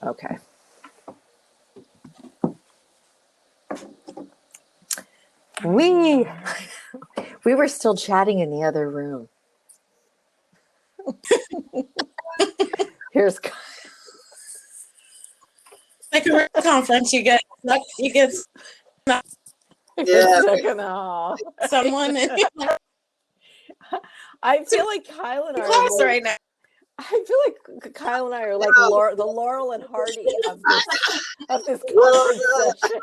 Okay. We were still chatting in the other room. Here's like a conference. You get Yeah. second off. someone in I feel like Kyle and I class are right now. I feel like Kyle and I are like the Laurel and Hardy of this conference session.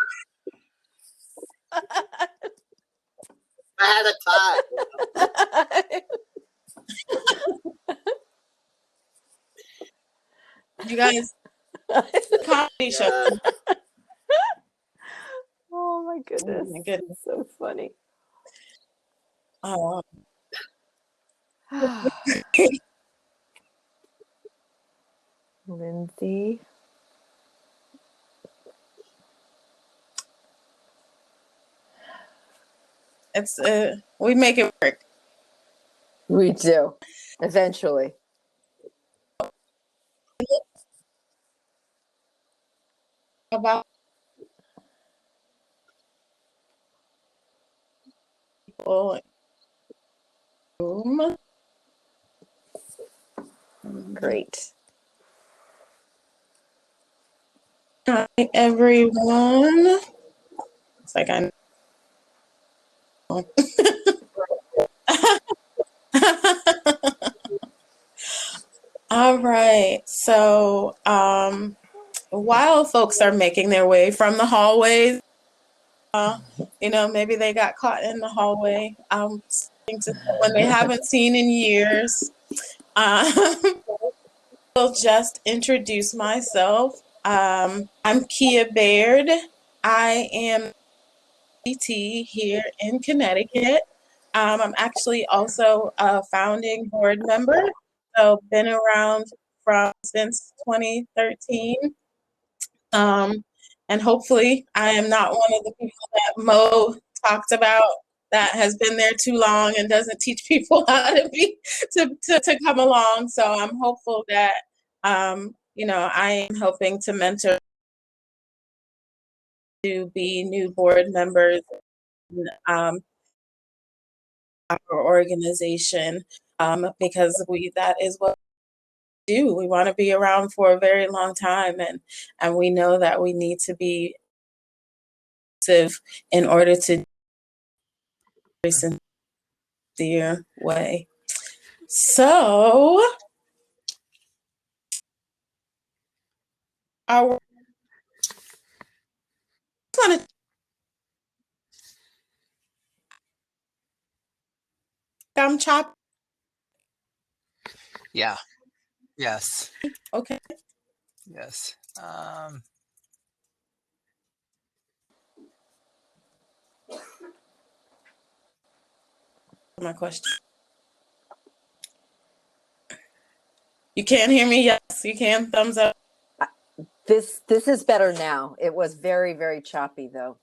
I had a tie. You guys, comedy show. Oh my goodness. Oh my goodness. It's so funny. Oh. Lindsay. It's we make it work. We do. Eventually. About people. Great. Hi, everyone. It's like I know. All right. So while folks are making their way from the hallways, maybe they got caught in the hallway when they haven't seen in years. I'll just introduce myself. I'm Kia Baird. I am CT here in Connecticut. I'm actually also a founding board member, so been around since 2013. And hopefully I am not one of the people that Mo talked about that has been there too long and doesn't teach people how to come along. So I'm hopeful that I am helping to mentor to be new board members in our organization, because that is what we do. We want to be around for a very long time, and we know that we need to be in order to sincere way. So our I'm chopped. Yeah. Yes. Okay. Yes. My question. You can't hear me? Yes, you can. Thumbs up. This is better now. It was very, very choppy though.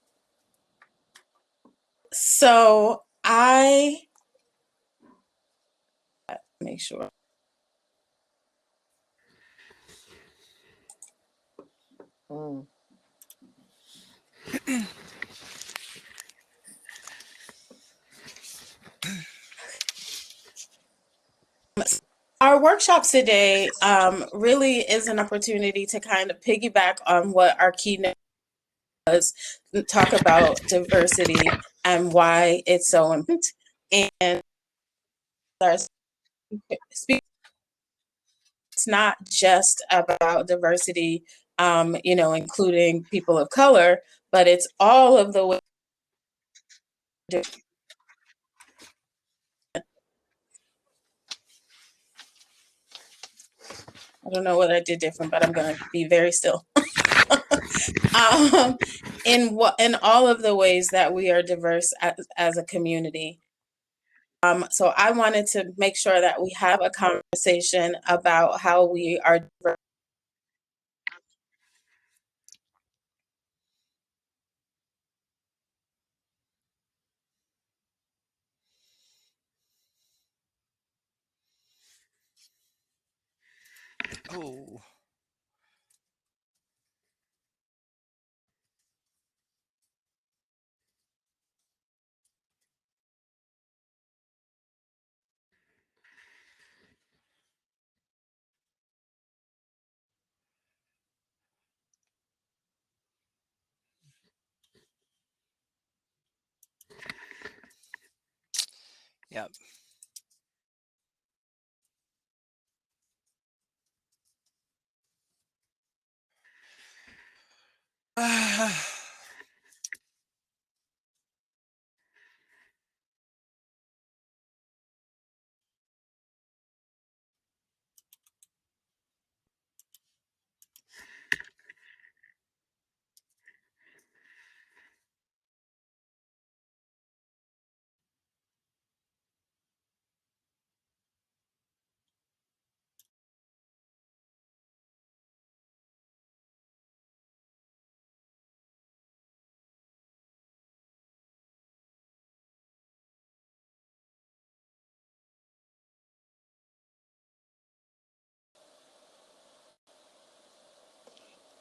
So I make sure. Mm. Our workshops today really is an opportunity to kind of piggyback on what our keynote was, talk about diversity and why it's so important. And it's not just about diversity, including people of color, but it's all of the ways. I don't know what I did different, but I'm going to be very still. In all of the ways that we are diverse as a community. So I wanted to make sure that we have a conversation about how we are diverse. Oh. Yep.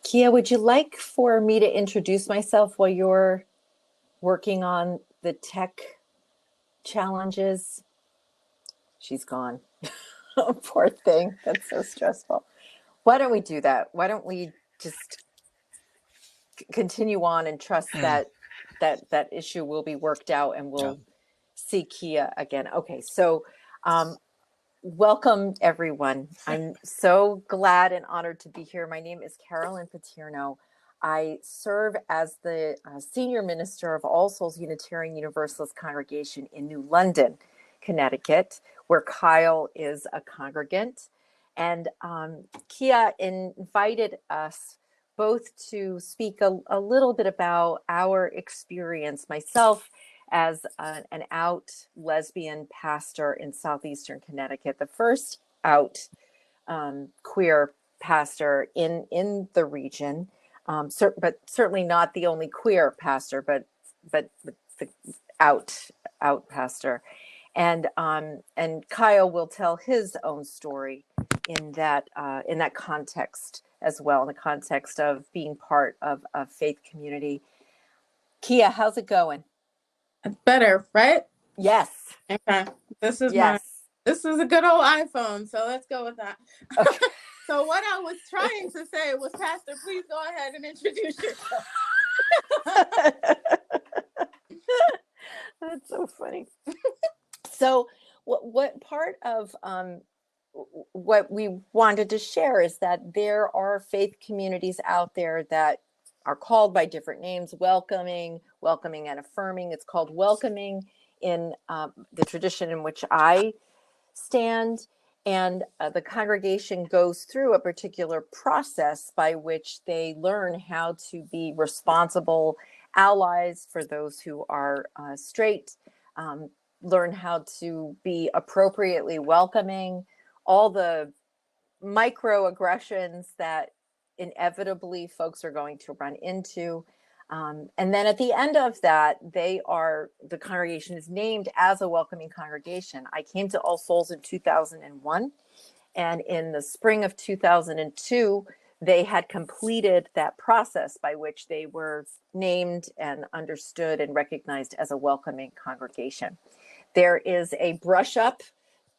Kia, would you like for me to introduce myself while you're working on the tech challenges? She's gone. Oh, poor thing. That's so stressful. Why don't we do that? Why don't we just continue on and trust that that issue will be worked out, and Yeah. we'll see Kia again. Okay, so welcome everyone. I'm so glad and honored to be here. My name is Carolyn Paterno. I serve as the Senior Minister of All Souls Unitarian Universalist Congregation in New London, Connecticut, where Kyle is a congregant. And Kia invited us both to speak a little bit about our experience, myself as an out lesbian pastor in southeastern Connecticut, the first out queer pastor in the region, but certainly not the only queer pastor, but the out pastor, and Kyle will tell his own story in that context as well, in the context of being part of a faith community. Kia, how's it going? Better, right? Yes. Okay. This is Yes. this is a good old iPhone, so let's go with that. Okay. So what I was trying to say was, Pastor, please go ahead and introduce yourself. That's so funny. So what part of what we wanted to share is that there are faith communities out there that are called by different names: welcoming and affirming. It's called welcoming in the tradition in which I stand, and the congregation goes through a particular process by which they learn how to be responsible allies for those who are straight, learn how to be appropriately welcoming, all the microaggressions that inevitably folks are going to run into. And then at the end of that, the congregation is named as a welcoming congregation. I came to All Souls in 2001, and in the spring of 2002, they had completed that process by which they were named and understood and recognized as a welcoming congregation. There is a brush up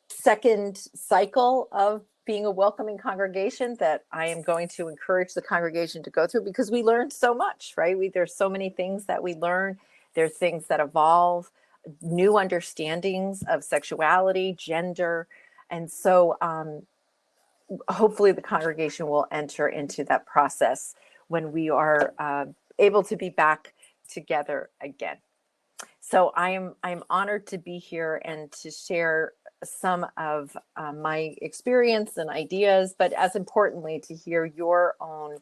second cycle of being a welcoming congregation that I am going to encourage the congregation to go through, because we learned so much, right? There's so many things that we learn. There are things that evolve, new understandings of sexuality, gender. And so hopefully the congregation will enter into that process when we are able to be back together again. So I'm honored to be here and to share some of my experience and ideas, but as importantly, to hear your own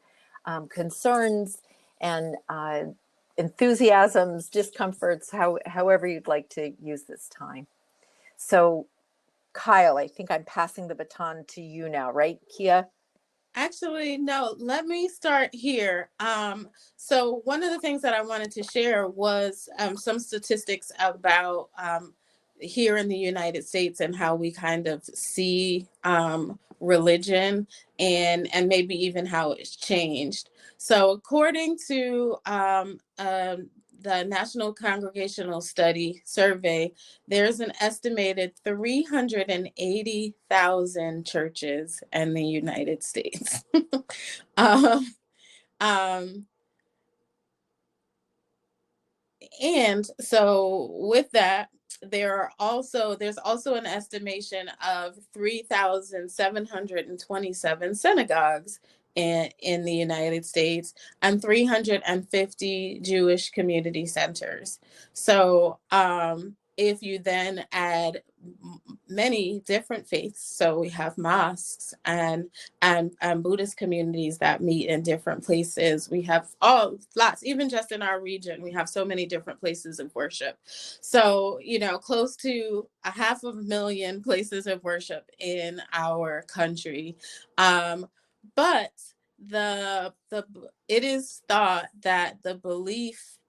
concerns and enthusiasms, discomforts, however you'd like to use this time. So, Kyle, I think I'm passing the baton to you now, right, Kia? Actually, no, let me start here. So one of the things that I wanted to share was some statistics about here in the United States and how we kind of see religion and maybe even how it's changed. So according to the National Congregational Study Survey, there's an estimated 380,000 churches in the United States. um, um, And so with that, there's also an estimation of 3,727 synagogues in the United States and 350 Jewish community centers. So if you then add many different faiths, so we have mosques and Buddhist communities that meet in different places. We have lots, even just in our region, we have so many different places of worship. So, close to 500,000 places of worship in our country. But the it is thought that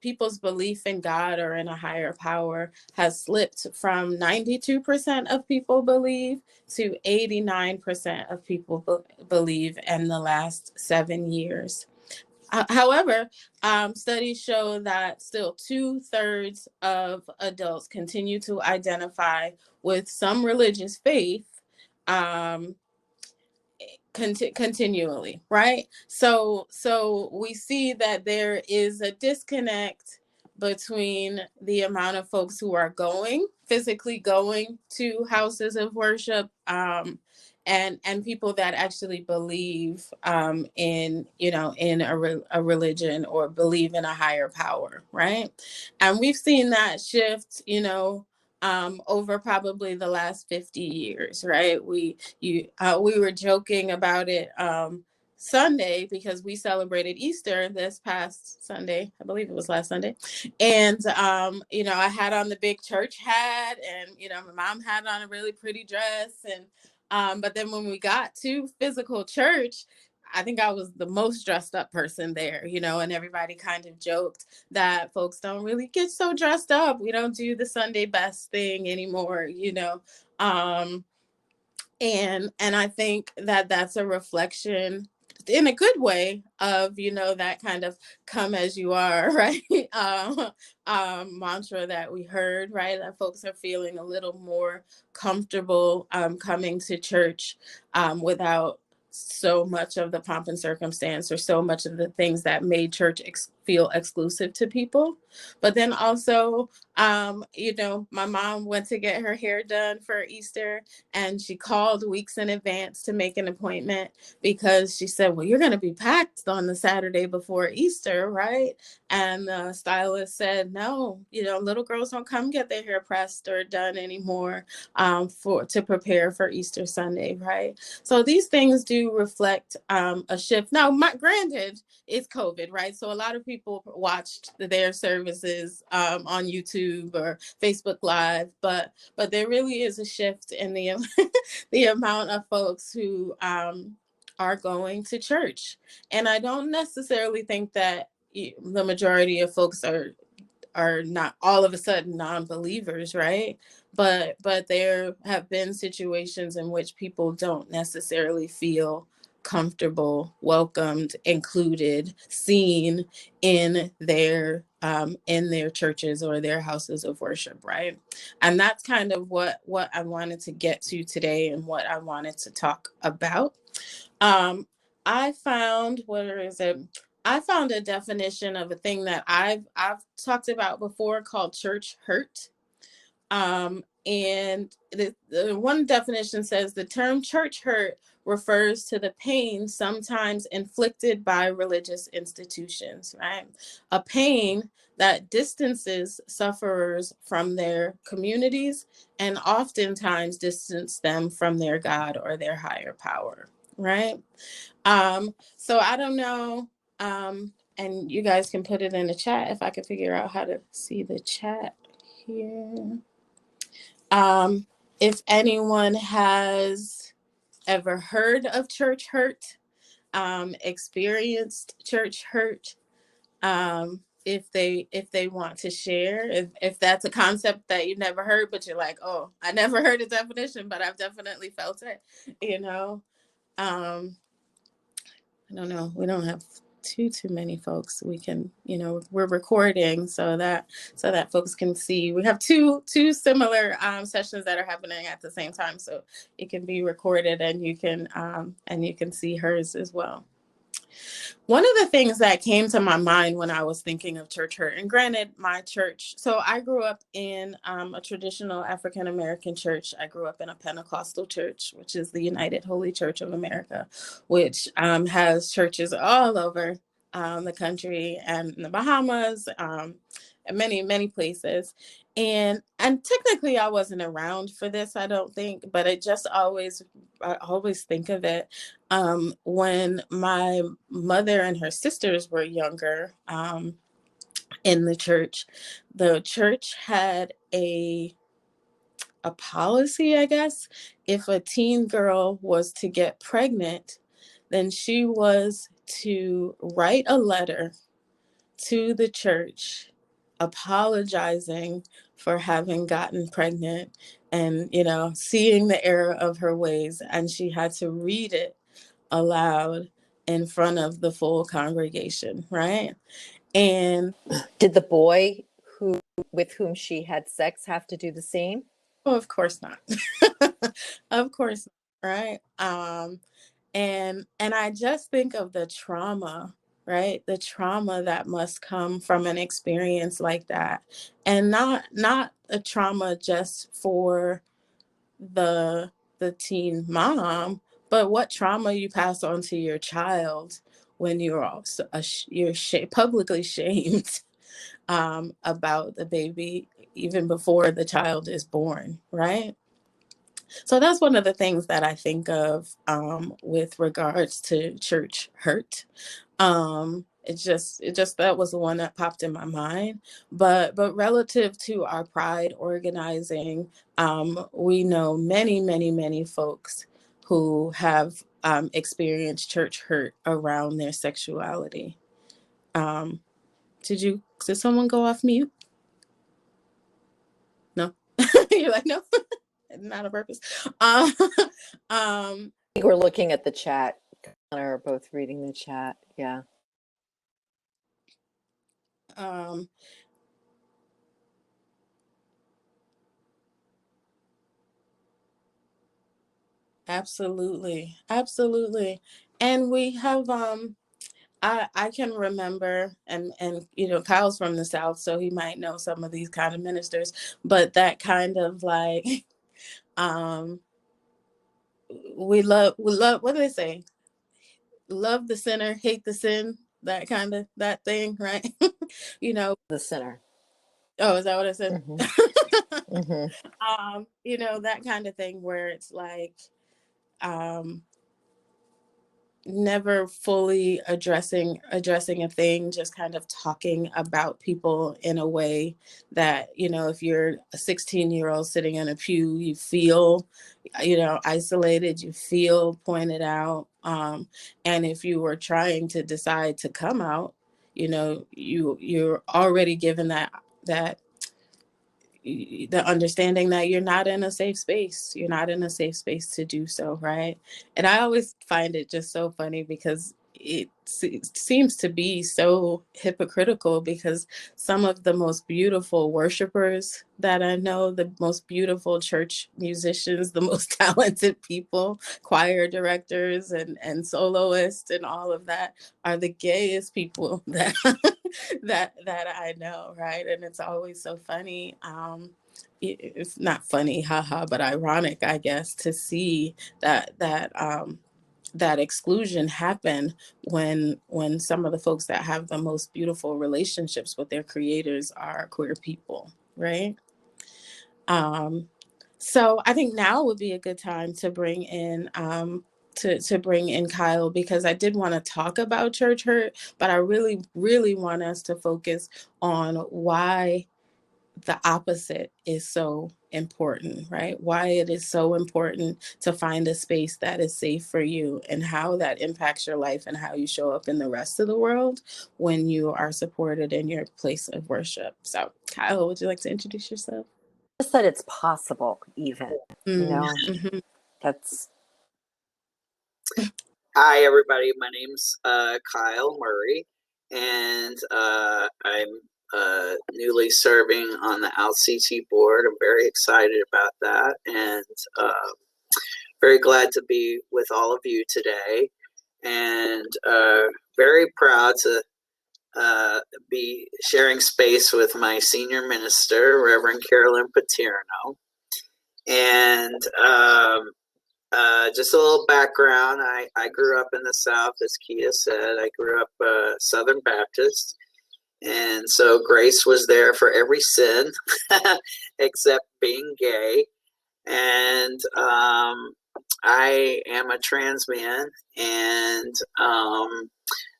people's belief in God or in a higher power has slipped from 92% of people believe to 89% of people believe in the last 7 years. However, studies show that still 2/3 of adults continue to identify with some religious faith, um, continually, right? So we see that there is a disconnect between the amount of folks who are physically going to houses of worship, and people that actually believe in a religion or believe in a higher power, right? And we've seen that shift, over probably the last 50 years, right? We were joking about it Sunday because we celebrated Easter this past Sunday. I believe it was last Sunday. And I had on the big church hat, and my mom had on a really pretty dress, and but then when we got to physical church, I think I was the most dressed up person there, and everybody kind of joked that folks don't really get so dressed up. We don't do the Sunday best thing anymore, Um, and I think that that's a reflection in a good way of that kind of come as you are, right? Mantra that we heard, right? That folks are feeling a little more comfortable coming to church without so much of the pomp and circumstance or so much of the things that made church feel exclusive to people. But then also, my mom went to get her hair done for Easter, and she called weeks in advance to make an appointment because she said, well, you're going to be packed on the Saturday before Easter, right? And the stylist said, no, little girls don't come get their hair pressed or done anymore to prepare for Easter Sunday, right? So these things do reflect a shift. Now, granted, it's COVID, right? So a lot of people watched their services on YouTube or Facebook Live, but there really is a shift in the the amount of folks who are going to church. And I don't necessarily think that the majority of folks are not all of a sudden non-believers, right? But there have been situations in which people don't necessarily feel comfortable, welcomed, included, seen in their churches or their houses of worship, right? And that's kind of what I wanted to get to today and what I wanted to talk about. I found, I found a definition of a thing that I've talked about before called church hurt. And the one definition says the term church hurt refers to the pain sometimes inflicted by religious institutions, right? A pain that distances sufferers from their communities and oftentimes distance them from their God or their higher power, right? So I don't know. And you guys can put it in the chat if I can figure out how to see the chat here. If anyone has ever heard of church hurt, experienced church hurt, if they want to share, if that's a concept that you've never heard, but you're like, oh, I never heard a definition, but I've definitely felt it, I don't know. We don't have too many folks. We can, we're recording so that folks can see. We have two similar sessions that are happening at the same time, so it can be recorded and you can see hers as well. One of the things that came to my mind when I was thinking of church hurt, and granted, my church, so I grew up in a traditional African American church. I grew up in a Pentecostal church, which is the United Holy Church of America, which has churches all over the country and in the Bahamas, and many, many places. And technically, I wasn't around for this, I don't think, but I always think of it when my mother and her sisters were younger, in the church had a policy, I guess. If a teen girl was to get pregnant, then she was to write a letter to the church apologizing for having gotten pregnant and, seeing the error of her ways. And she had to read it aloud in front of the full congregation, right? And Did the boy with whom she had sex have to do the same? oh, of course not. Of course not, right? And I just think of the trauma, right? The trauma that must come from an experience like that. And not a trauma just for the teen mom, but what trauma you pass on to your child when you're also publicly shamed about the baby even before the child is born, right? So that's one of the things that I think of with regards to church hurt. It just that was the one that popped in my mind. But relative to our pride organizing, we know many, many, many folks who have experienced church hurt around their sexuality. Um, did someone go off mute? No. You're like, no, not on purpose. Um, um, I think we're looking at the chat. Connor are both reading the chat. Yeah. um, Absolutely. Absolutely. And we have I can remember, and Kyle's from the South, so he might know some of these kind of ministers, but that kind of like um we love what do they say? Love the sinner, hate the sin, that kind of that thing, right? you know, The sinner. oh, is that what I said? Hmm. Hmm. That kind of thing where it's like um never fully addressing a thing, just kind of talking about people in a way that, if you're a 16-year-old sitting in a pew, you feel isolated, you feel pointed out, and if you were trying to decide to come out, you're already given that the understanding that you're not in a safe space. You're not in a safe space to do so, right? And I always find it just so funny because it seems to be so hypocritical, because some of the most beautiful worshipers that I know, the most beautiful church musicians, the most talented people, choir directors and soloists and all of that, are the gayest people that that I know, right? And it's always so funny. It's not funny, haha, but ironic, I guess, to see that exclusion happen when some of the folks that have the most beautiful relationships with their creators are queer people, right? So I think now would be a good time to bring in to bring in Kyle, because I did want to talk about church hurt, but I really, really want us to focus on why the opposite is so important, right? Why it is so important to find a space that is safe for you, and how that impacts your life and how you show up in the rest of the world when you are supported in your place of worship. So, Kyle, would you like to introduce yourself? Just that it's possible, even. Mm-hmm. That's Hi, everybody. My name's Kyle Murray, and I'm newly serving on the outCT board. I'm very excited about that, and very glad to be with all of you today. and very proud to be sharing space with my senior minister, Reverend Carolyn Paterno. And just a little background, I grew up in the South, as Kia said. I grew up Southern Baptist. And so grace was there for every sin except being gay. And I am a trans man. And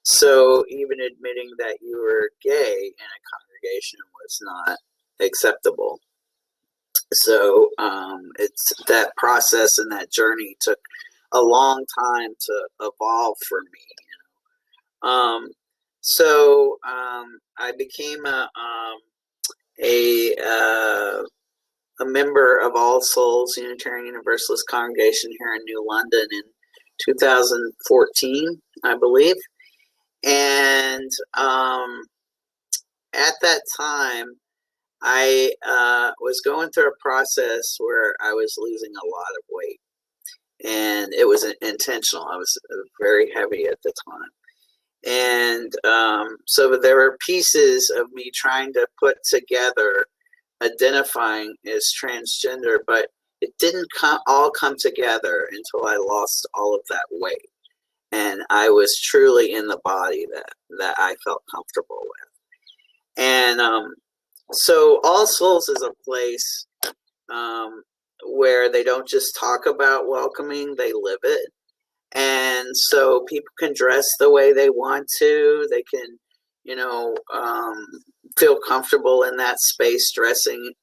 so even admitting that you were gay in a congregation was not acceptable. So it's that process and that journey took a long time to evolve for me. So I became a member of All Souls Unitarian Universalist Congregation here in New London in 2014, I believe. And at that time, I was going through a process where I was losing a lot of weight, and it was intentional. I was very heavy at the time. And so there were pieces of me trying to put together identifying as transgender, but it didn't all come together until I lost all of that weight. And I was truly in the body that I felt comfortable with. And so All Souls is a place where they don't just talk about welcoming, they live it. And so people can dress the way they want to. They can, feel comfortable in that space, dressing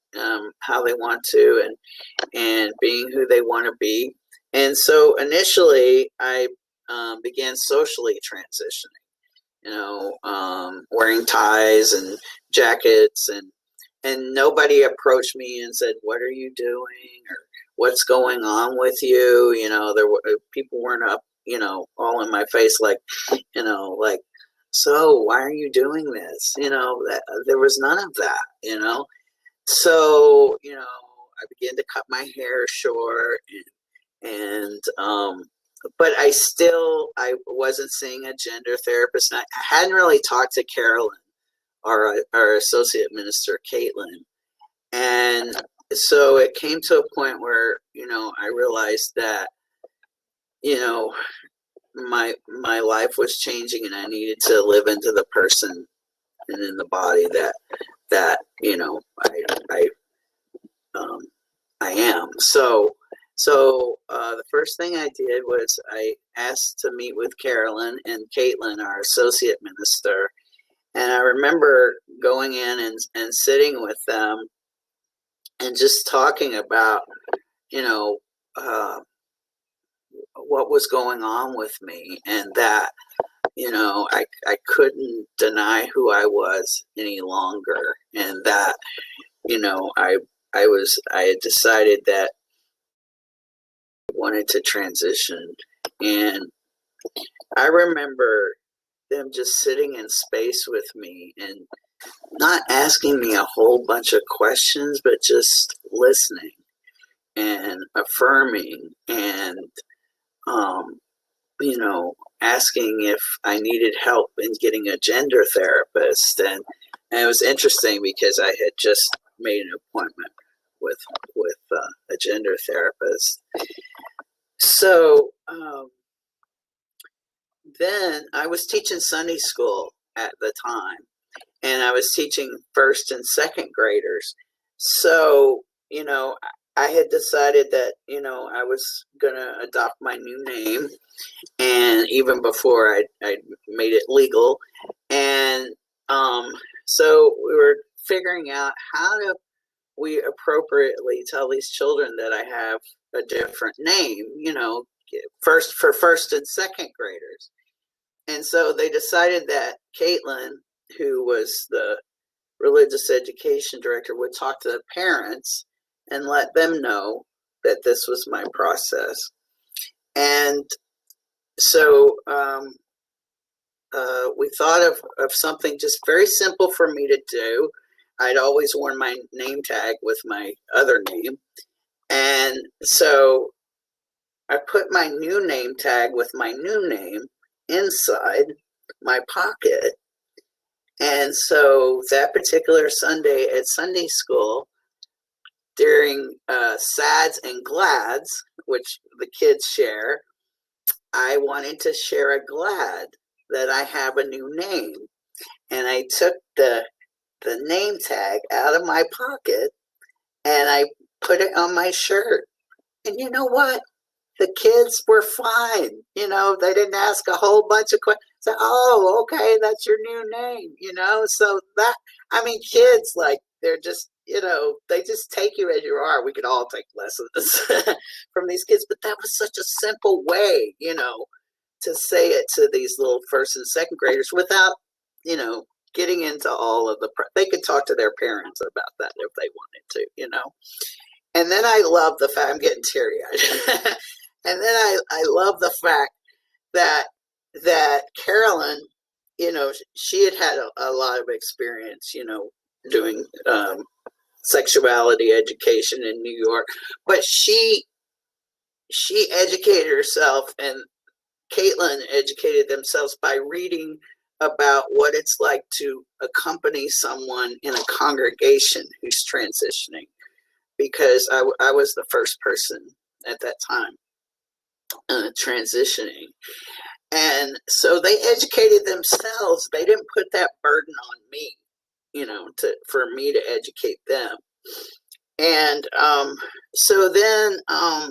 how they want to and being who they want to be. And so initially I began socially transitioning, wearing ties and jackets, and nobody approached me and said, "What are you doing?" or "What's going on with you?" There were people weren't up, all in my face, like, "So why are you doing this?" There was none of that, So, I began to cut my hair short and but I wasn't seeing a gender therapist. I hadn't really talked to Carolyn, our associate minister, Caitlin. And so it came to a point where, I realized that, my life was changing and I needed to live into the person and in the body that I am. So the first thing I did was I asked to meet with Carolyn and Caitlin, our associate minister. And I remember going in and sitting with them and just talking about, what was going on with me, and that, I couldn't deny who I was any longer. And that, I had decided that I wanted to transition. And I remember them just sitting in space with me and not asking me a whole bunch of questions, but just listening and affirming and, asking if I needed help in getting a gender therapist. And it was interesting because I had just made an appointment with a gender therapist. So then I was teaching Sunday school at the time, and I was teaching first and second graders. So, I had decided that, I was going to adopt my new name, and even before I made it legal. And so we were figuring out how do we appropriately tell these children that I have a different name, for first and second graders. And so they decided that Caitlin, who was the religious education director, would talk to the parents and let them know that this was my process. And so we thought of something just very simple for me to do. I'd always worn my name tag with my other name. And so I put my new name tag with my new name inside my pocket. And so that particular Sunday at Sunday school, during sads and glads, which the kids share, I wanted to share a glad that I have a new name. And I took the name tag out of my pocket and I put it on my shirt. And you know what? The kids were fine. You know, they didn't ask a whole bunch of questions. So, oh, okay, that's your new name, you know? So that, I mean, kids, like, they're just, you know, they just take you as you are. We could all take lessons from these kids, but that was such a simple way, you know, to say it to these little first and second graders without, you know, getting into all of the, they could talk to their parents about that if they wanted to, you know? And then I love the fact, I'm getting teary-eyed. And then I love the fact that Carolyn, you know, she had a lot of experience, you know, doing sexuality education in New York, but she educated herself, and Caitlin educated themselves by reading about what it's like to accompany someone in a congregation who's transitioning, because I was the first person at that time transitioning. And so they educated themselves. They didn't put that burden on me, you know, for me to educate them. And so then I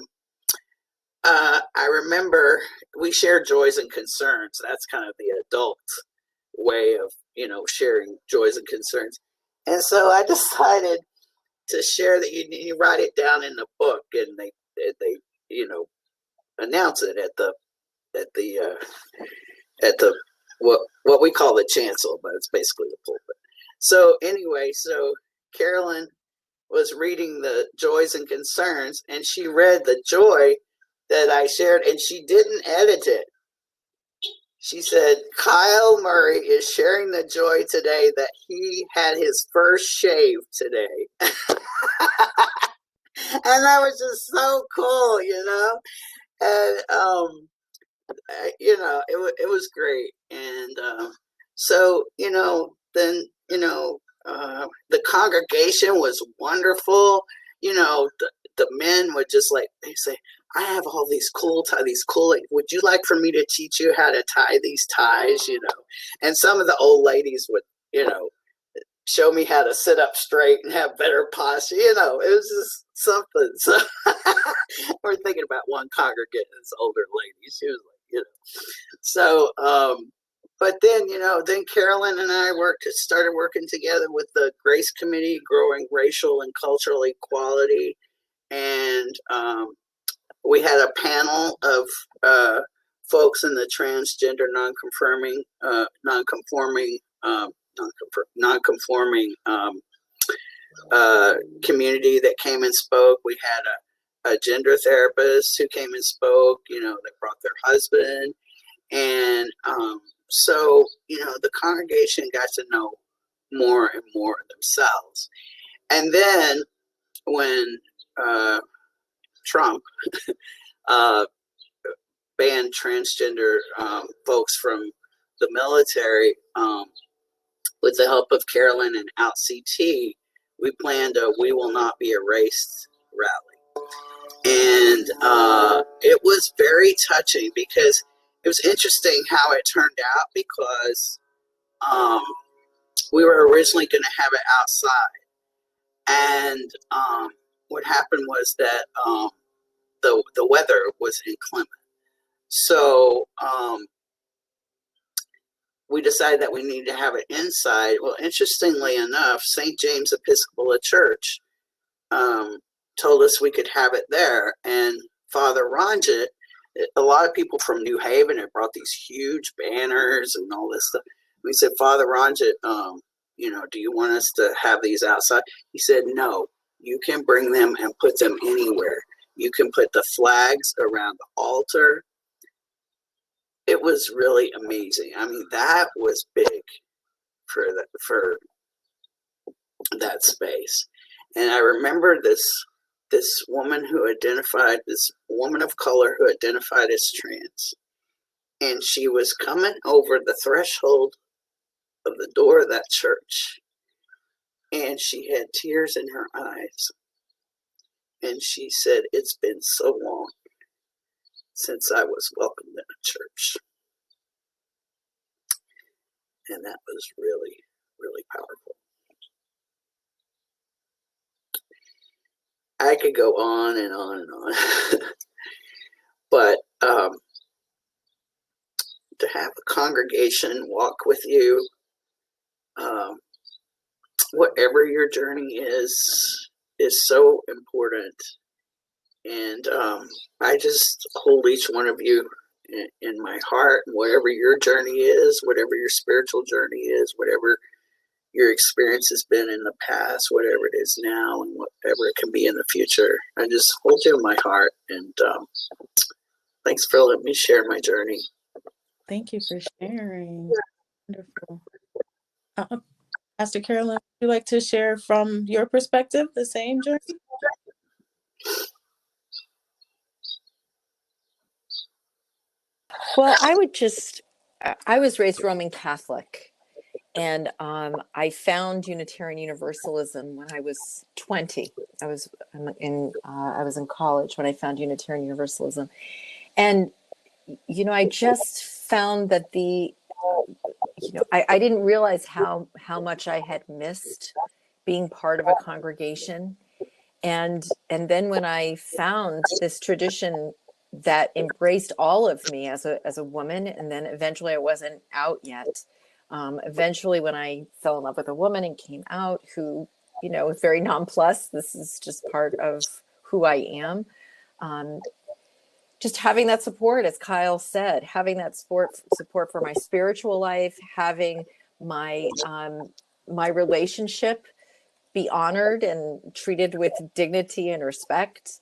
remember we shared joys and concerns. That's kind of the adult way of, you know, sharing joys and concerns. And so I decided to share that you write it down in the book, and they you know, announce it at the what we call the chancel, but it's basically the pulpit. So anyway, so Carolyn was reading the joys and concerns, and she read the joy that I shared, and she didn't edit it. She said, Kyle Murray is sharing the joy today that he had his first shave today. And that was just so cool, you know? And you know, it was great. And so, you know, then, you know, the congregation was wonderful. You know, the men would just like, they say, I have all these cool ties, would you like for me to teach you how to tie these ties, you know? And some of the old ladies would, you know, show me how to sit up straight and have better posture. You know, it was just something. So we're thinking about one congregant, this older lady. She was like, you know. So, but then, you know, then Carolyn and I started working together with the Grace Committee, growing racial and cultural equality. And we had a panel of folks in the transgender non-conforming community that came and spoke. We had a gender therapist who came and spoke, you know, that brought their husband. And so, you know, the congregation got to know more and more themselves. And then when Trump banned transgender folks from the military, with the help of Carolyn and outCT, we planned a We Will Not Be Erased rally. And it was very touching, because it was interesting how it turned out, because we were originally going to have it outside. And what happened was that the weather was inclement. So we decided that we needed to have it inside. Well, interestingly enough, St. James Episcopal Church told us we could have it there. And Father Ranjit, a lot of people from New Haven had brought these huge banners and all this stuff. We said, Father Ranjit, you know, do you want us to have these outside? He said, no, you can bring them and put them anywhere. You can put the flags around the altar. It was really amazing. I mean, that was big for that space. And I remember this woman of color who identified as trans. And she was coming over the threshold of the door of that church. And she had tears in her eyes. And she said, "It's been so long since I was welcomed in a church." And that was really, really powerful. I could go on and on and on. But to have a congregation walk with you, whatever your journey is so important. And I just hold each one of you in my heart, and whatever your journey is, whatever your spiritual journey is, whatever your experience has been in the past, whatever it is now, and whatever it can be in the future, I just hold you in my heart. And thanks for letting me share my journey. Thank you for sharing. Wonderful. Pastor Carolyn, would you like to share from your perspective the same journey? Well, I was raised Roman Catholic, and I found Unitarian Universalism when I was 20. I was in college when I found Unitarian Universalism, and I just found that I didn't realize how much I had missed being part of a congregation, and then when I found this tradition that embraced all of me as a woman, and then eventually I wasn't out yet. Eventually, when I fell in love with a woman and came out, who was very nonplussed, this is just part of who I am. Just having that support, as Kyle said, having that support for my spiritual life, having my my relationship be honored and treated with dignity and respect,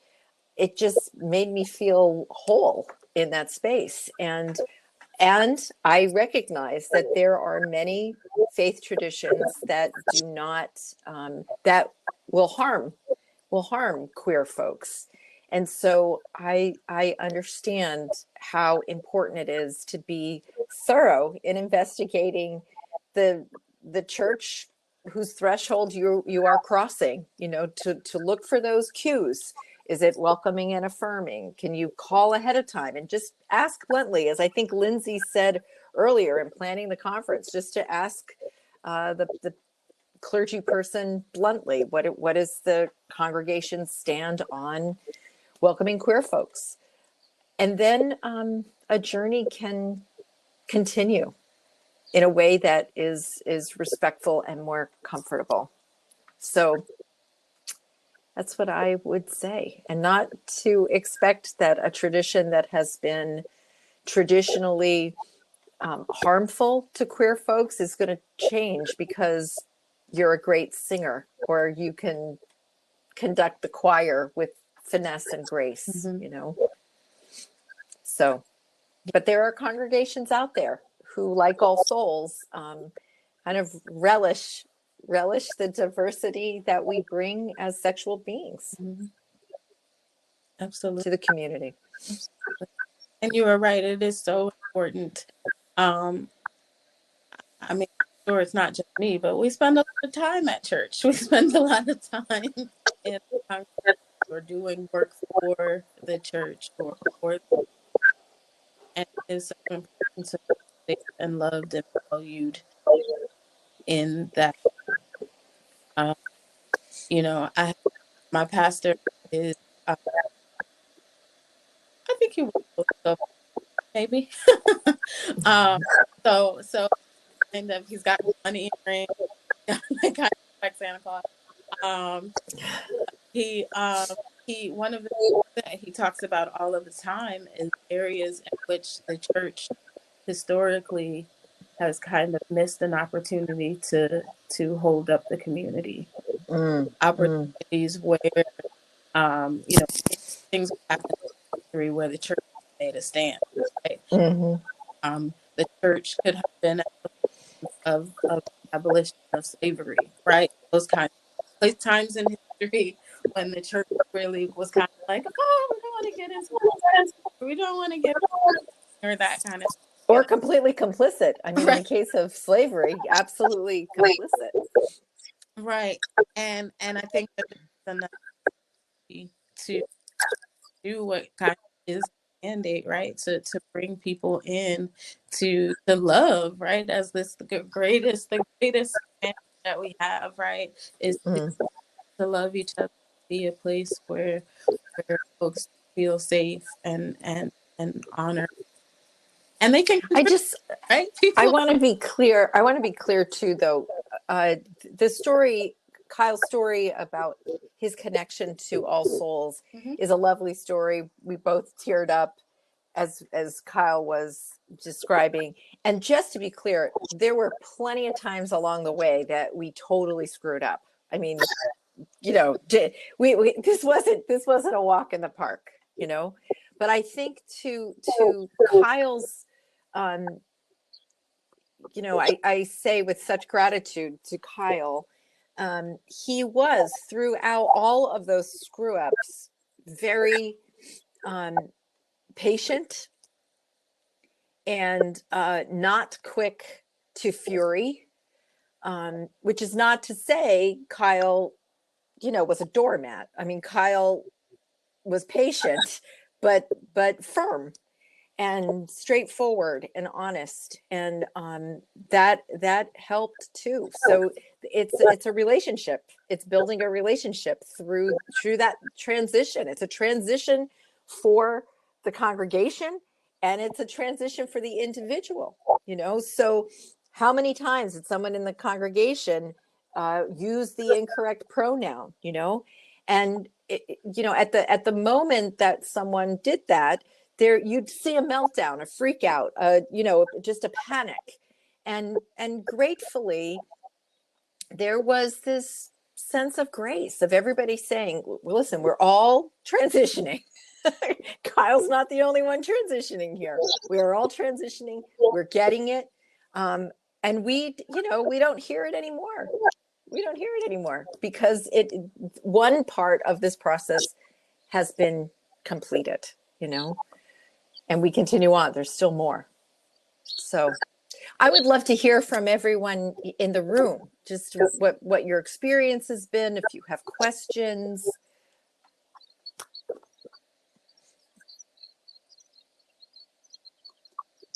it just made me feel whole in that space. And I recognize that there are many faith traditions that do not that will harm queer folks. And so I understand how important it is to be thorough in investigating the church whose threshold you are crossing, to look for those cues. Is it welcoming and affirming? Can you call ahead of time and just ask bluntly, as I think Lindsay said earlier in planning the conference, just to ask the clergy person bluntly, what is the congregation's stand on welcoming queer folks? And then a journey can continue in a way that is respectful and more comfortable. So that's what I would say, and not to expect that a tradition that has been traditionally harmful to queer folks is going to change because you're a great singer or you can conduct the choir with finesse and grace, So, but there are congregations out there who, like All Souls, kind of relish the diversity that we bring as sexual beings Absolutely. to the community. Absolutely. And you are right, it is so important. I mean, sure, it's not just me, but we spend a lot of time at church. We spend a lot of time in or doing work for the church or for and it's so important to be safe and loved and valued in that. My pastor is, I think he will, so maybe. So kind of, he's got one earring, kind of like Santa Claus. He one of the things that he talks about all of the time is areas in which the church historically has kind of missed an opportunity to hold up the community. Opportunities where things happen in history where the church made a stand, right? The church could have been of abolition of slavery, right? Those kinds of times in history when the church really was kind of like, oh, we don't want to get into this. We don't want to get or that kind of Or completely complicit. I mean, in the right. case of slavery, absolutely complicit. Right. And I think that there's enough to do what God is mandate, right? To bring people in to love, right? As this the greatest command that we have, right? Is Mm. to love each other, be a place where folks feel safe and honor. And they can I contribute, just, right? I People want to be clear. I want to be clear too, though. The story, Kyle's story about his connection to All Souls Mhm. is a lovely story. We both teared up as Kyle was describing. And just to be clear, there were plenty of times along the way that we totally screwed up. I mean, we this wasn't a walk in the park, But I think to Kyle's, um, I say with such gratitude to Kyle, he was throughout all of those screw ups very um, patient and not quick to fury, which is not to say Kyle, was a doormat. I mean, Kyle was patient, but firm and straightforward and honest, and that helped too. So it's a relationship. It's building a relationship through that transition. It's a transition for the congregation, and it's a transition for the individual. So how many times did someone in the congregation use the incorrect pronoun? And at the moment that someone did that, there you'd see a meltdown, a freak out, just a panic. And gratefully, there was this sense of grace of everybody saying, well, listen, we're all transitioning. Kyle's not the only one transitioning here. We are all transitioning. We're getting it. And we don't hear it anymore. We don't hear it anymore because one part of this process has been completed, and we continue on. There's still more. So I would love to hear from everyone in the room, just what your experience has been, if you have questions.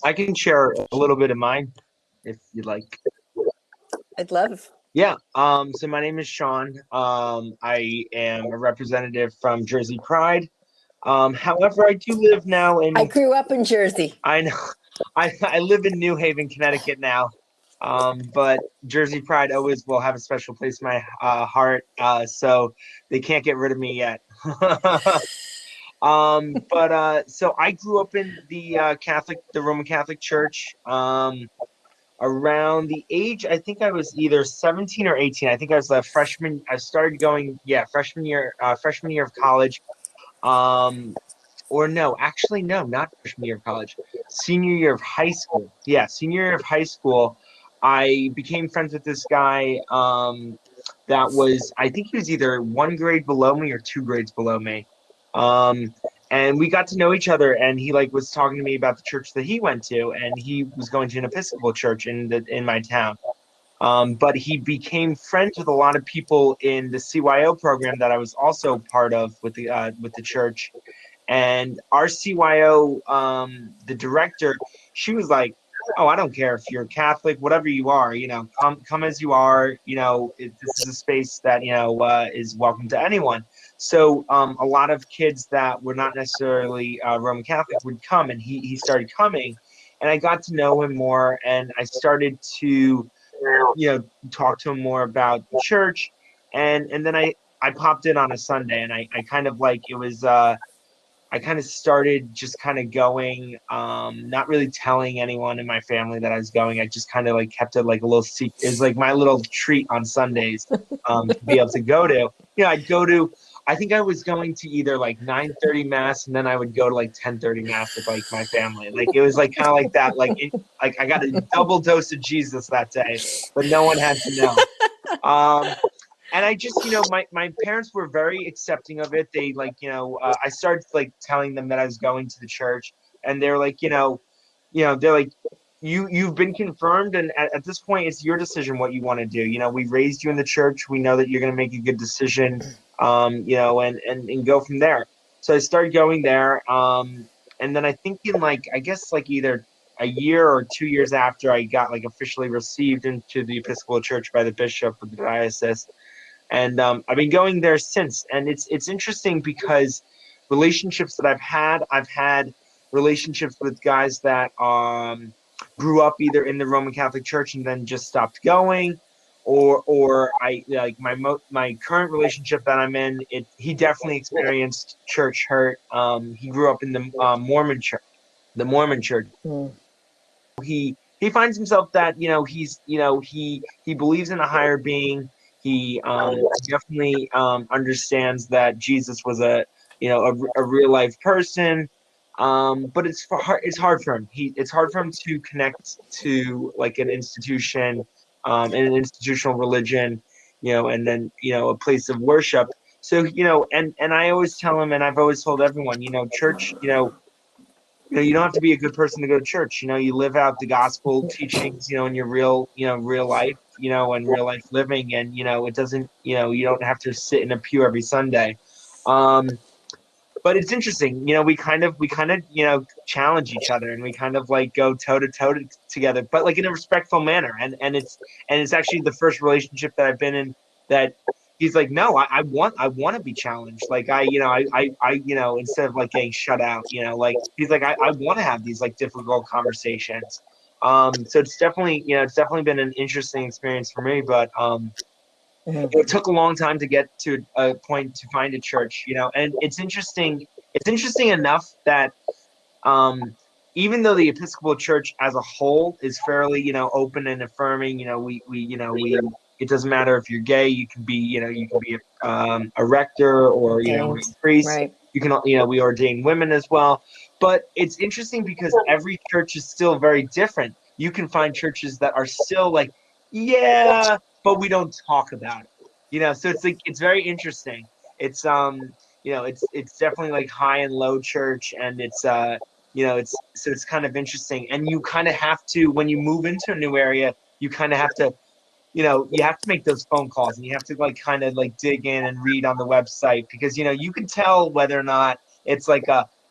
I can share a little bit of mine if you'd like. I'd love. Yeah. So my name is Sean. I am a representative from Jersey Pride. However, I do live now I in, grew up in Jersey. I know, I live in New Haven, Connecticut now. But Jersey Pride always will have a special place in my heart. So they can't get rid of me yet. But so I grew up in the Roman Catholic Church. Around the age, I think I was either 17 or 18. I think I was a freshman. I started going, yeah, freshman year of college. Or no, actually, no, not freshman year of college. Senior year of high school. Yeah, senior year of high school. I became friends with this guy. That was, I think he was either one grade below me or two grades below me. Um, and we got to know each other, and he was talking to me about the church that he went to, and he was going to an Episcopal church in my town. But he became friends with a lot of people in the CYO program that I was also part of with the church. And our CYO, the director, she was like, "Oh, I don't care if you're Catholic, whatever you are, come as you are. This is a space that is welcome to anyone." So a lot of kids that were not necessarily Roman Catholic would come, and he started coming, and I got to know him more, and I started to talk to him more about the church, and then I popped in on a Sunday, and I kind of it was. I kind of started just kind of going, not really telling anyone in my family that I was going. I just kind of kept it like a little secret. It was like my little treat on Sundays, to be able to go to. I'd go to. I think I was going to either 9:30 mass, and then I would go to 10:30 mass with my family. It was kind of like that. I got a double dose of Jesus that day, but no one had to know. And I just, my parents were very accepting of it. They I started telling them that I was going to the church, and they're like, they're like, you've been confirmed, and at this point, it's your decision what you want to do. We raised you in the church. We know that you're going to make a good decision, and go from there. So I started going there, and then I think in I guess either a year or 2 years after I got officially received into the Episcopal Church by the bishop of the diocese, and I've been going there since. And it's interesting because relationships that I've had relationships with guys that grew up either in the Roman Catholic Church and then just stopped going, or I my current relationship that I'm in. He definitely experienced church hurt. He grew up in the Mormon church, the Mormon church. Mm. He finds himself that he believes in a higher being. He definitely understands that Jesus was a real life person, but it's hard for him. It's hard for him to connect to an institution, and an institutional religion, and then a place of worship. So and I always tell him, and I've always told everyone, church, you don't have to be a good person to go to church. You live out the gospel teachings, in your real life, and real life living. And, it doesn't, you don't have to sit in a pew every Sunday. But it's interesting, we kind of, challenge each other, and we kind of go toe to toe together, but in a respectful manner. And it's actually the first relationship that I've been in that he's like, no, I want to be challenged. Instead of getting shut out, he's like, I want to have these difficult conversations. So it's definitely been an interesting experience for me, but it took a long time to get to a point to find a church, and it's interesting. It's interesting enough that even though the Episcopal Church as a whole is fairly, open and affirming, we it doesn't matter if you're gay, you can be a rector, or a Ordained. priest. Right. You can, we ordain women as well. But it's interesting because every church is still very different. You can find churches that are still yeah, but we don't talk about it. So it's very interesting. It's it's definitely high and low church, and it's kind of interesting. And you kind of have to, when you move into a new area, you kind of have to, you have to make those phone calls, and you have to kind of dig in and read on the website, because you can tell whether or not it's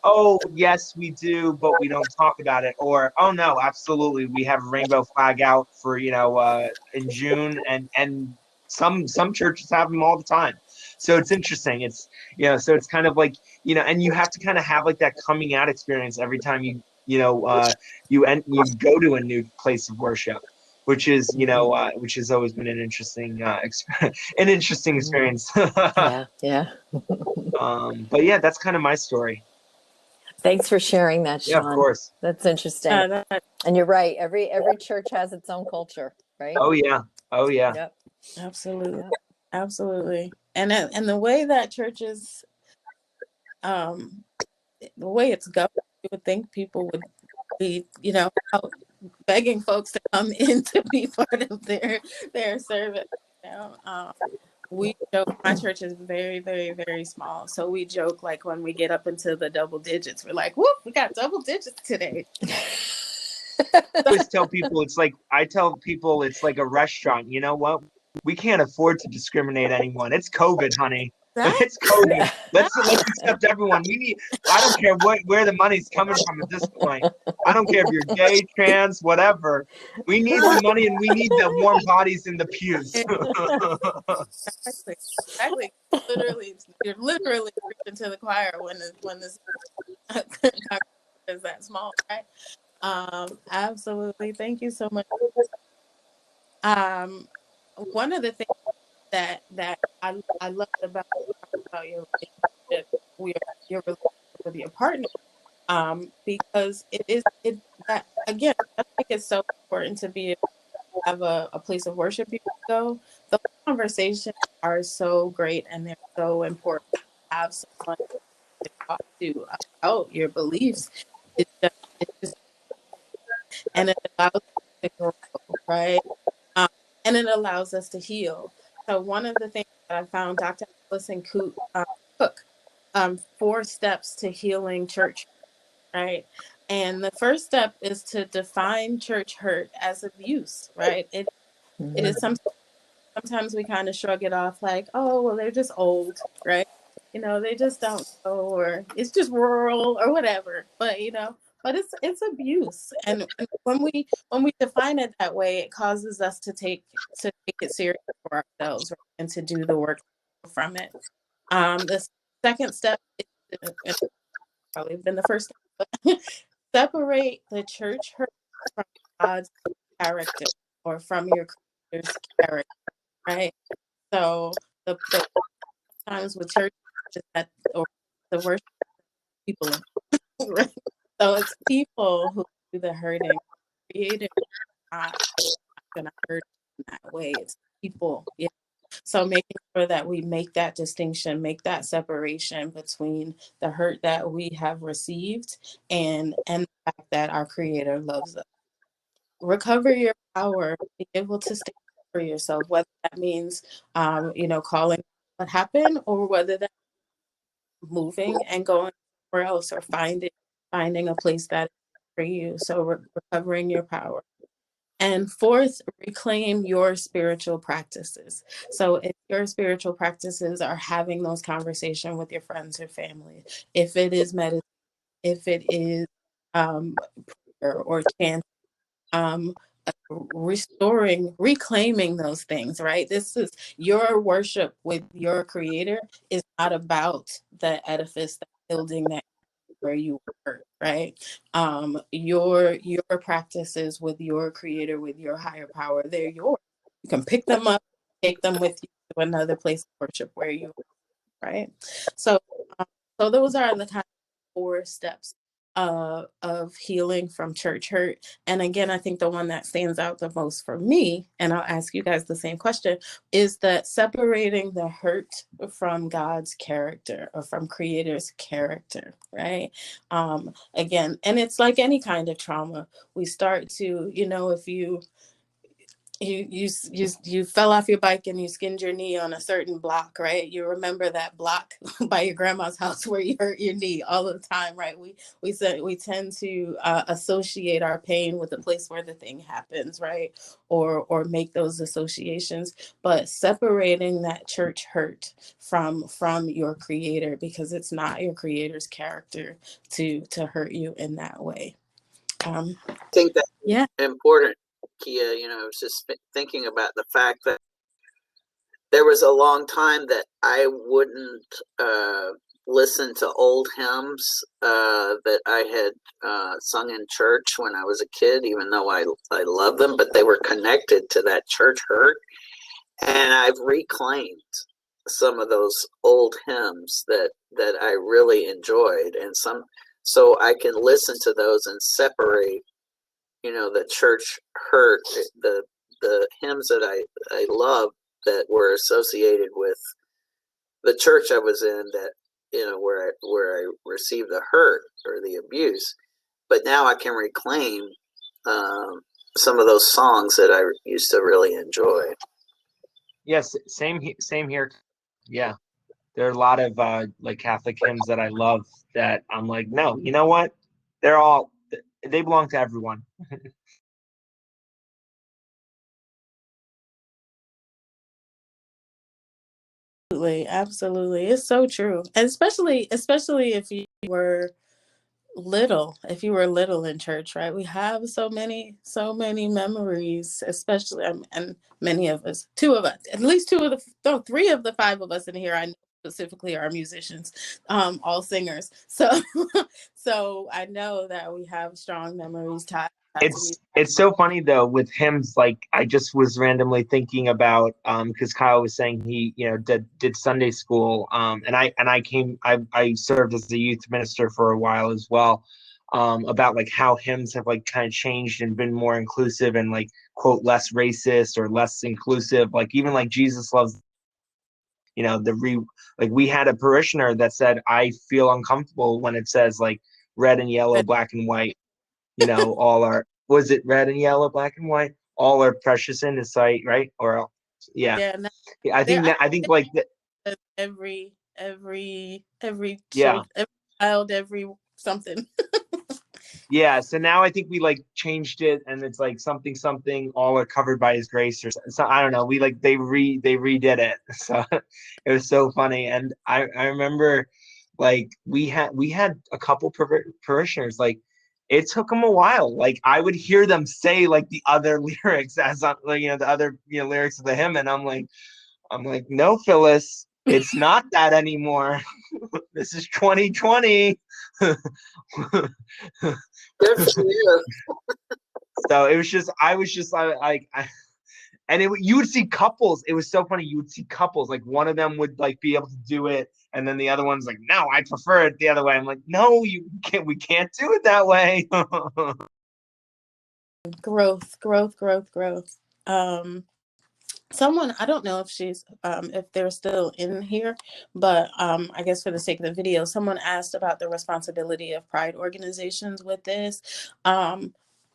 oh yes we do, but we don't talk about it, or oh no, absolutely, we have a rainbow flag out for in June, and some churches have them all the time. So it's interesting. It's so it's kind of and you have to kind of have that coming out experience every time you go to a new place of worship, which is which has always been an interesting an interesting experience. Yeah. Yeah. But yeah, that's kind of my story. Thanks for sharing that, Yeah, of Sean. course. That's interesting. And you're right. Every church has its own culture, right? Oh yeah. Oh yeah. Yep. Absolutely. Yep. Absolutely. And the way that churches, the way it's going, you would think people would be, out begging folks to come in to be part of their service. We joke, my church is very, very, very small. So we joke when we get up into the double digits, we're like, whoop, we got double digits today. I always tell people it's like a restaurant. You know what? We can't afford to discriminate anyone. It's COVID, honey. It's COVID. Let's accept everyone. I don't care where the money's coming from at this point. I don't care if you're gay, trans, whatever. We need the money, and we need the warm bodies in the pews. Exactly. You're literally preaching to the choir when this is that small, right? Absolutely. Thank you so much. One of the things that I loved about your relationship, your relationship with your partner, because it that again, I think it's so important to be able to have a place of worship you can go. Those conversations are so great, and they're so important to have someone to talk to about your beliefs. It's just and it allows us to grow, right? And it allows us to heal. So one of the things that I found Dr. Allison Cook, 4 steps to healing church, right? And the first step is to define church hurt as abuse, right? It is sometimes we kind of shrug it off like, oh, well, they're just old, right? They just don't know, or it's just rural or whatever. But but it's abuse. And when we define it that way, it causes us to take it serious for ourselves, right? And to do the work from it. The second step is, and probably been the first step, but separate the church hurt from God's character or from your creator's character, right? So the times with church is that, or the worship people in, right? So it's people who do the hurting. Creative not gonna hurt in that way. It's people. Yeah. So making sure that we make that distinction, make that separation between the hurt that we have received and the fact that our creator loves us. Recover your power, be able to stand for yourself, whether that means calling what happened, or whether that's moving and going somewhere else, or finding a place that is for you. So recovering your power. And fourth, reclaim your spiritual practices. So if your spiritual practices are having those conversations with your friends or family, if it is medicine, if it is prayer or chant, um, reclaiming those things, right? This is your worship with your creator is not about the edifice, the building that where you were, right? Your practices with your creator, with your higher power, they're yours. You can pick them up, take them with you to another place of worship where you are, right? So, so those are the kind of 4 steps of healing from church hurt. And again, I think the one that stands out the most for me, and I'll ask you guys the same question, is that separating the hurt from God's character, or from Creator's character, right? Again, and it's like any kind of trauma. We start to, if you fell off your bike and you skinned your knee on a certain block, right? You remember that block by your grandma's house where you hurt your knee all the time, right? We tend to associate our pain with the place where the thing happens, right? Or make those associations. But separating that church hurt from your creator, because it's not your creator's character to hurt you in that way. I think that's Yeah. important, Kia. I was just thinking about the fact that there was a long time that I wouldn't listen to old hymns that I had sung in church when I was a kid, even though I love them, but they were connected to that church hurt. And I've reclaimed some of those old hymns that I really enjoyed, and so I can listen to those and separate, the church hurt, the hymns that I love that were associated with the church I was in, that where I received the hurt or the abuse. But now I can reclaim some of those songs that I used to really enjoy. Yes, same here. Yeah, there are a lot of like Catholic hymns that I love that I'm like, no, you know what? They belong to everyone. Absolutely. It's so true. And especially if you were little in church, right? We have so many memories, especially and many of us, at least three of the 5 of us in here, I know specifically are musicians, all singers. So so I know that we have strong memories tied to music. It's so funny though with hymns. Like I just was randomly thinking about because Kyle was saying he did Sunday school, and I served as a youth minister for a while as well, about like how hymns have like kind of changed and been more inclusive and like quote less racist or less inclusive, like even like Jesus loves, like we had a parishioner that said, I feel uncomfortable when it says like red and yellow, black and white, all are, was it red and yellow, black and white, all are precious in his sight, right? Or yeah, Yeah, no, I think like that. Every Yeah, child, every something. Yeah, so now I think we like changed it, and it's like something something all are covered by his grace, or so I don't know. We like they redid it, so it was so funny. And I remember like we had a couple parishioners, like it took them a while. Like I would hear them say like the other lyrics as like the other lyrics of the hymn, and I'm like no, Phyllis, it's not that anymore. This is 2020. Good for you. So it was just, I was just like, and you would see couples. It was so funny. You would see couples, like one of them would like be able to do it, and then the other one's like, no, I prefer it the other way. I'm like, no, you can't. We can't do it that way. Growth. Someone, I don't know if if they're still in here, but I guess for the sake of the video, someone asked about the responsibility of pride organizations with this,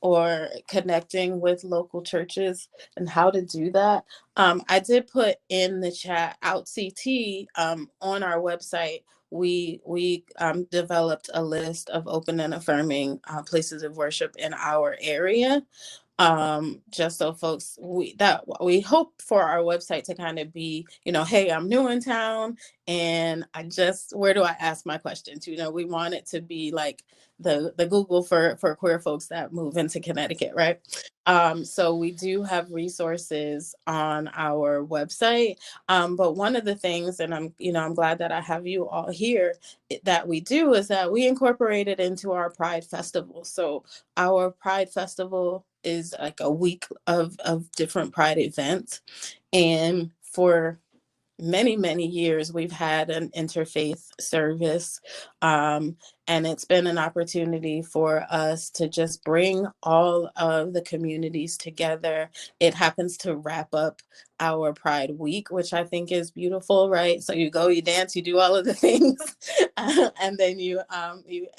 or connecting with local churches and how to do that. I did put in the chat outCT, on our website. We developed a list of open and affirming places of worship in our area, just so folks, we hope for our website to kind of be, hey, I'm new in town and where do I ask my questions? We want it to be like the Google for queer folks that move into Connecticut, right? So we do have resources on our website, but one of the things, and I'm glad that I have you all here, that we do is that we incorporate it into our Pride Festival. So our Pride Festival is like a week of different Pride events. And for many years, we've had an interfaith service. And it's been an opportunity for us to just bring all of the communities together. It happens to wrap up our Pride Week, which I think is beautiful, right? So you go, you dance, you do all of the things, and then you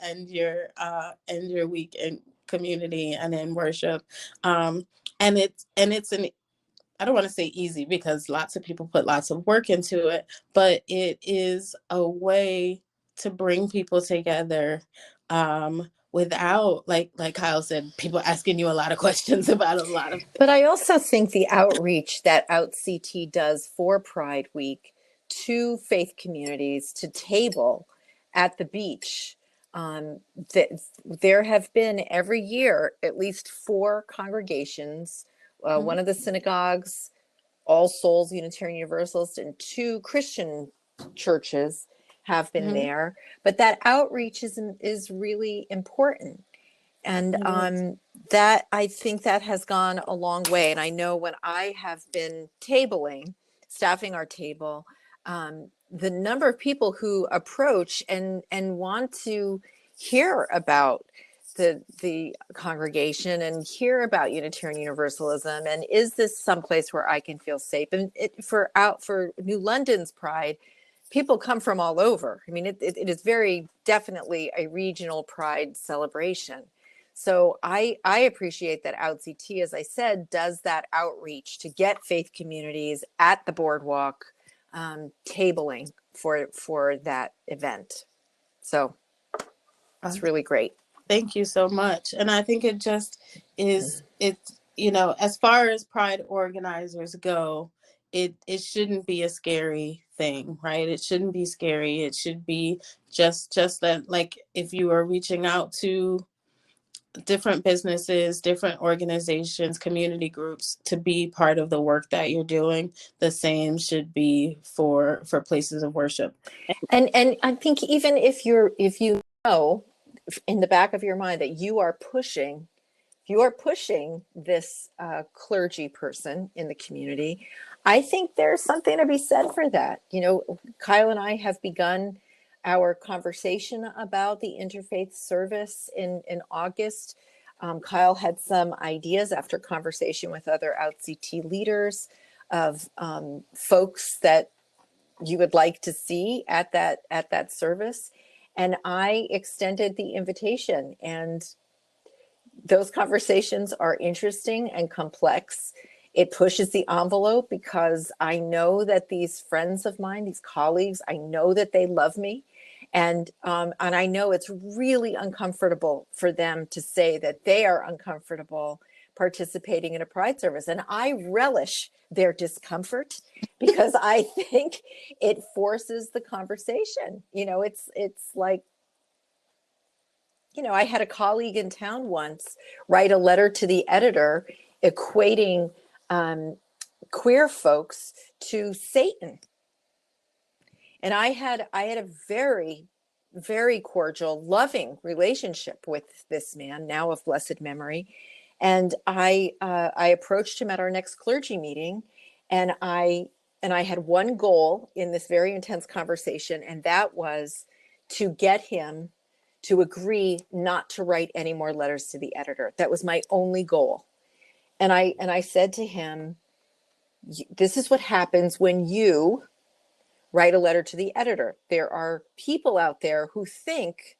end your week in community and in worship. And it's an I don't want to say easy because lots of people put lots of work into it, but it is a way to bring people together, without, like Kyle said, people asking you a lot of questions about a lot of things. But I also think the outreach that outCT does for Pride Week to faith communities to table at the beach. There have been every year at least 4 congregations, one of the synagogues, All Souls Unitarian Universalist, and 2 Christian churches have been there. But that outreach is really important. And that, I think that has gone a long way. And I know when I have been staffing our table, the number of people who approach and want to hear about the congregation and hear about Unitarian Universalism, and is this someplace where I can feel safe? And for New London's Pride, people come from all over. I mean, it is very definitely a regional Pride celebration. So I appreciate that outCT, as I said, does that outreach to get faith communities at the boardwalk, tabling for that event. So it's really great. Thank you so much. And I think it just is, as far as Pride organizers go, it shouldn't be a scary thing, right? It shouldn't be scary. It should be just that, like, if you are reaching out to different businesses, different organizations, community groups to be part of the work that you're doing, the same should be for places of worship. And I think even if you know in the back of your mind that you are pushing this clergy person in the community, I think there's something to be said for that. Kyle and I have begun our conversation about the interfaith service in August. Kyle had some ideas after conversation with other outCT leaders of folks that you would like to see at that service. And I extended the invitation, and those conversations are interesting and complex. It pushes the envelope because I know that these friends of mine, these colleagues, I know that they love me, And I know it's really uncomfortable for them to say that they are uncomfortable participating in a pride service. And I relish their discomfort because I think it forces the conversation. It's like, I had a colleague in town once write a letter to the editor equating queer folks to Satan. And I had a very, very cordial, loving relationship with this man, now of blessed memory. And I approached him at our next clergy meeting, and I had one goal in this very intense conversation, and that was to get him to agree not to write any more letters to the editor. That was my only goal. And I said to him, this is what happens when you write a letter to the editor. There are people out there who think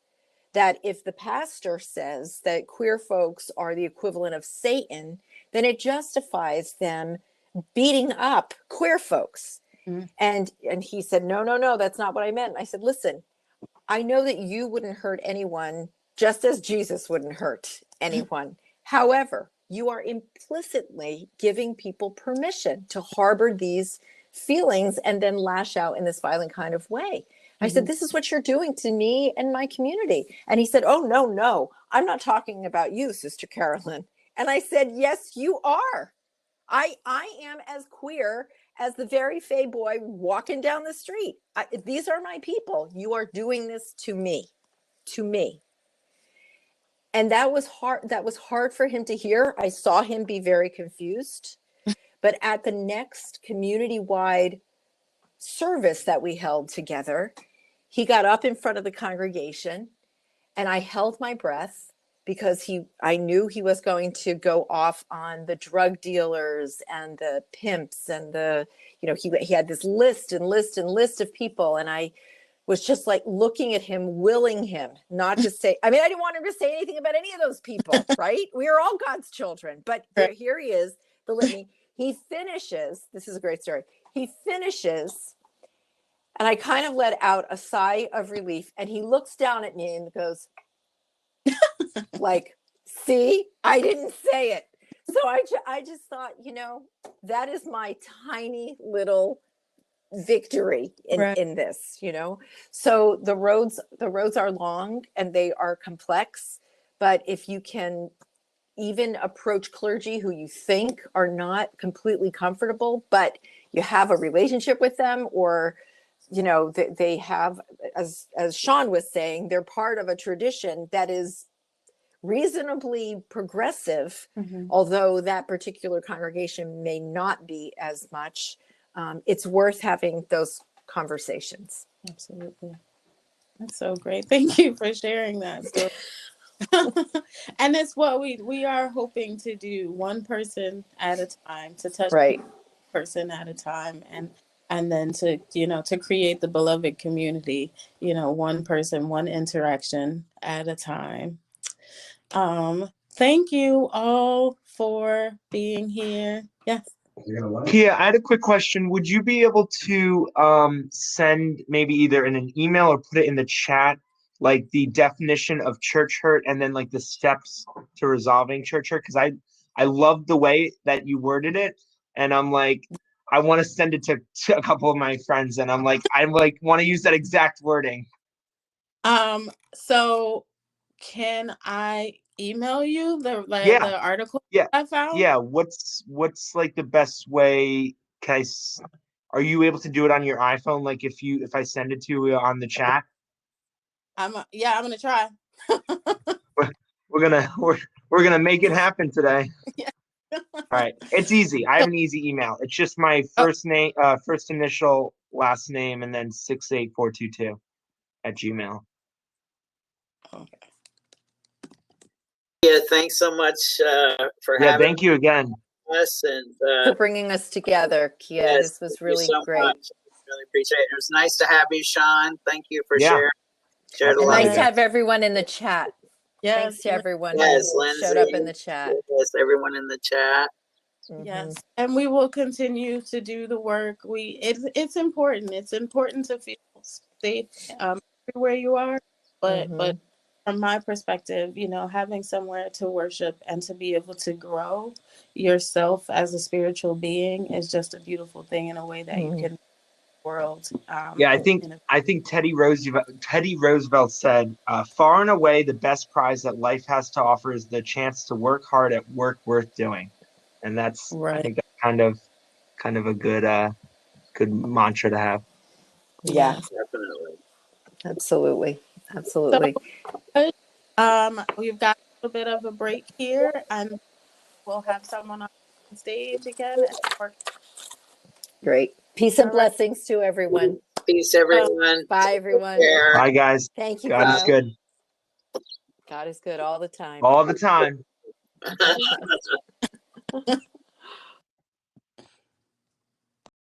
that if the pastor says that queer folks are the equivalent of Satan, then it justifies them beating up queer folks. Mm. And he said, no, that's not what I meant. And I said, listen, I know that you wouldn't hurt anyone just as Jesus wouldn't hurt anyone. However, you are implicitly giving people permission to harbor these feelings and then lash out in this violent kind of way. I said, this is what you're doing to me and my community. And he said, oh, no, I'm not talking about you, Sister Carolyn. And I said, yes, you are. I am as queer as the very fey boy walking down the street. These are my people. You are doing this to me. And that was hard. That was hard for him to hear. I saw him be very confused. But at the next community-wide service that we held together, he got up in front of the congregation, and I held my breath because I knew he was going to go off on the drug dealers and the pimps and he had this list of people. And I was just like looking at him, willing him not to say, I didn't want him to say anything about any of those people, right? We are all God's children, but here he is, the litany. He finishes, this is a great story. He finishes, and I kind of let out a sigh of relief, and he looks down at me and goes, like, see, I didn't say it. So I just thought, that is my tiny little victory in this, So the roads are long and they are complex, but if you can even approach clergy who you think are not completely comfortable, but you have a relationship with them, or they have, as Sean was saying, they're part of a tradition that is reasonably progressive, although that particular congregation may not be as much. It's worth having those conversations. Absolutely. That's so great. Thank you for sharing that story. And it's what we are hoping to do, one person at a time, to touch one person at a time, and then to create the beloved community, one person, one interaction at a time. Thank you all for being here. Yes. Kia, I had a quick question. Would you be able to send maybe either in an email or put it in the chat, like the definition of church hurt and then like the steps to resolving church hurt? Because I love the way that you worded it, and I'm like, I want to send it to a couple of my friends, and I'm like want to use that exact wording. So can I email you the article I found? Yeah. What's like the best way? Are you able to do it on your iPhone? Like if I send it to you on the chat? I'm gonna try. We're gonna make it happen today. Yeah. All right. It's easy. I have an easy email. It's just my first name, first initial, last name, and then 68422 at Gmail. Okay. Yeah, thanks so much for having thank you again. us and for bringing us together, Kia. Yes, this was really great. Much. Really appreciate it. It was nice to have you, Sean. Thank you for sharing. And nice to have everyone in the chat. Yes. Thanks to everyone who showed up in the chat. Yes, everyone in the chat. Yes, and we will continue to do the work. It's important. It's important to feel safe everywhere you are, but Mhm. from my perspective, having somewhere to worship and to be able to grow yourself as a spiritual being is just a beautiful thing in a way that you Mhm. can world. Yeah, I think Teddy Roosevelt said, "Far and away, the best prize that life has to offer is the chance to work hard at work worth doing," and I Right. think that's kind of a good mantra to have. Yeah, Yes. Definitely. absolutely. So Absolutely. we've got a little bit of a break here, and we'll have someone on stage again. Great. Peace All and right. blessings to everyone. Peace, everyone. Bye, Take everyone. care. Bye, guys. Thank you, God is Kyle. good God is good all the time. all the time. Yes.